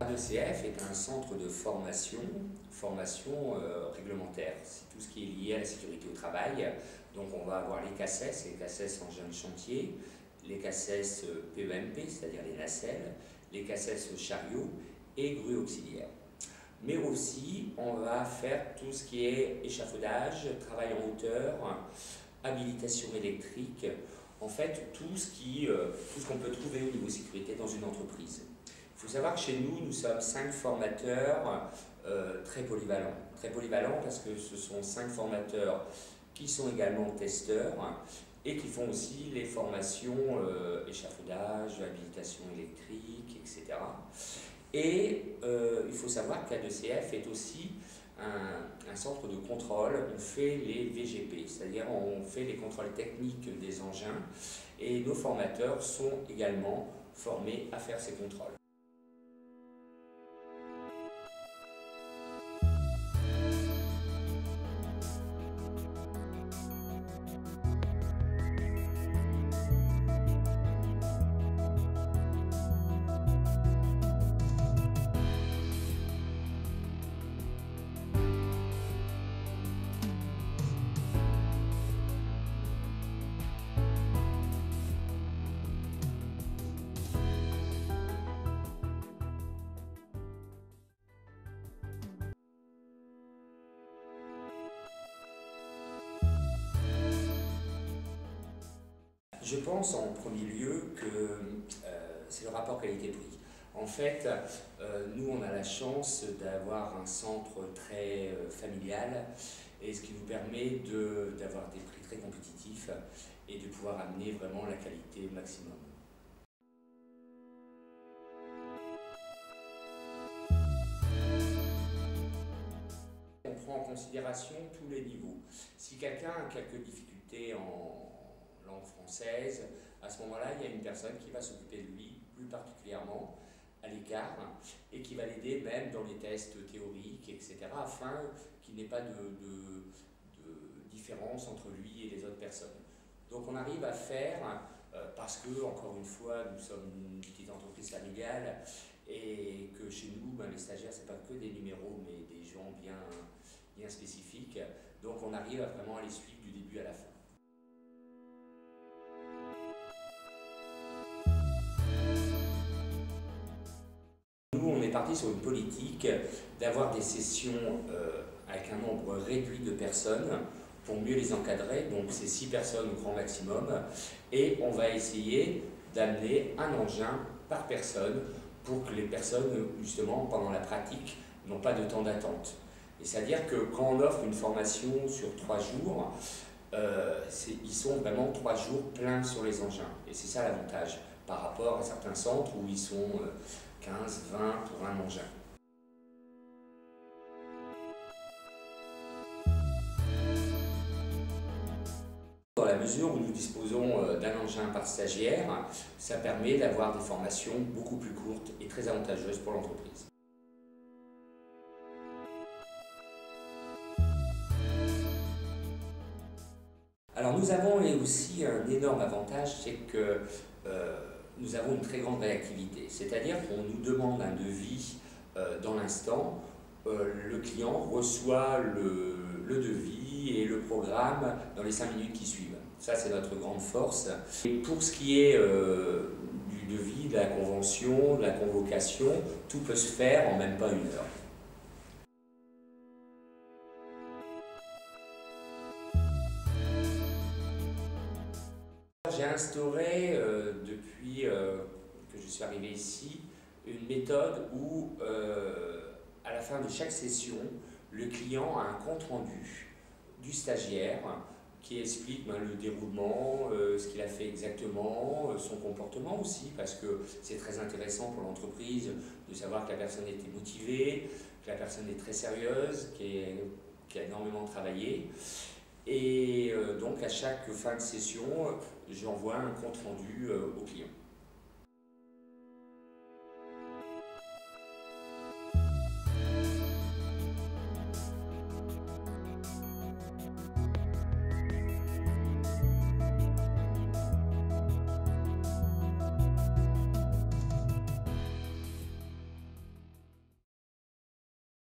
l'ECF est un centre de formation réglementaire. C'est tout ce qui est lié à la sécurité au travail. Donc on va avoir les CACES, les CACES engins de chantier, les CACES PEMP, c'est-à-dire les nacelles, les CACES chariots et grues auxiliaires. Mais aussi, on va faire tout ce qui est échafaudage, travail en hauteur, habilitation électrique, en fait tout ce qu'on peut trouver au niveau sécurité dans une entreprise. Il faut savoir que chez nous, nous sommes 5 formateurs très polyvalents. Très polyvalents parce que ce sont 5 formateurs qui sont également testeurs et qui font aussi les formations échafaudage, habilitation électrique, etc. Et il faut savoir qu'A2CF est aussi un centre de contrôle. On fait les VGP, c'est-à-dire on fait les contrôles techniques des engins et nos formateurs sont également formés à faire ces contrôles. Je pense en premier lieu que c'est le rapport qualité-prix. En fait, nous on a la chance d'avoir un centre très familial et ce qui nous permet d'avoir des prix très compétitifs et de pouvoir amener vraiment la qualité au maximum. On prend en considération tous les niveaux. Si quelqu'un a quelques difficultés en langue française, à ce moment-là, il y a une personne qui va s'occuper de lui, plus particulièrement à l'écart, et qui va l'aider même dans les tests théoriques, etc., afin qu'il n'ait pas de différence entre lui et les autres personnes. Donc on arrive à faire, parce que, encore une fois, nous sommes une petite entreprise familiale, et que chez nous, les stagiaires, ce n'est pas que des numéros, mais des gens bien spécifiques, donc on arrive vraiment à les suivre du début à la fin. Nous, on est parti sur une politique d'avoir des sessions avec un nombre réduit de personnes pour mieux les encadrer, donc c'est 6 personnes au grand maximum, et on va essayer d'amener un engin par personne pour que les personnes, justement, pendant la pratique, n'ont pas de temps d'attente. Et c'est-à-dire que quand on offre une formation sur 3 jours, ils sont vraiment 3 jours pleins sur les engins. Et c'est ça l'avantage par rapport à certains centres où ils sont 15, 20 pour un engin. Dans la mesure où nous disposons d'un engin par stagiaire, ça permet d'avoir des formations beaucoup plus courtes et très avantageuses pour l'entreprise. Alors nous avons aussi un énorme avantage, c'est que nous avons une très grande réactivité. C'est-à-dire qu'on nous demande un devis dans l'instant, le client reçoit le devis et le programme dans les 5 minutes qui suivent. Ça, c'est notre grande force. Et pour ce qui est du devis, de la convention, de la convocation, tout peut se faire en même pas 1 heure. J'ai instauré, depuis que je suis arrivé ici, une méthode où, à la fin de chaque session, le client a un compte-rendu du stagiaire qui explique le déroulement, ce qu'il a fait exactement, son comportement aussi, parce que c'est très intéressant pour l'entreprise de savoir que la personne était motivée, que la personne est très sérieuse, qui a énormément travaillé. Et donc à chaque fin de session, j'envoie un compte rendu au client.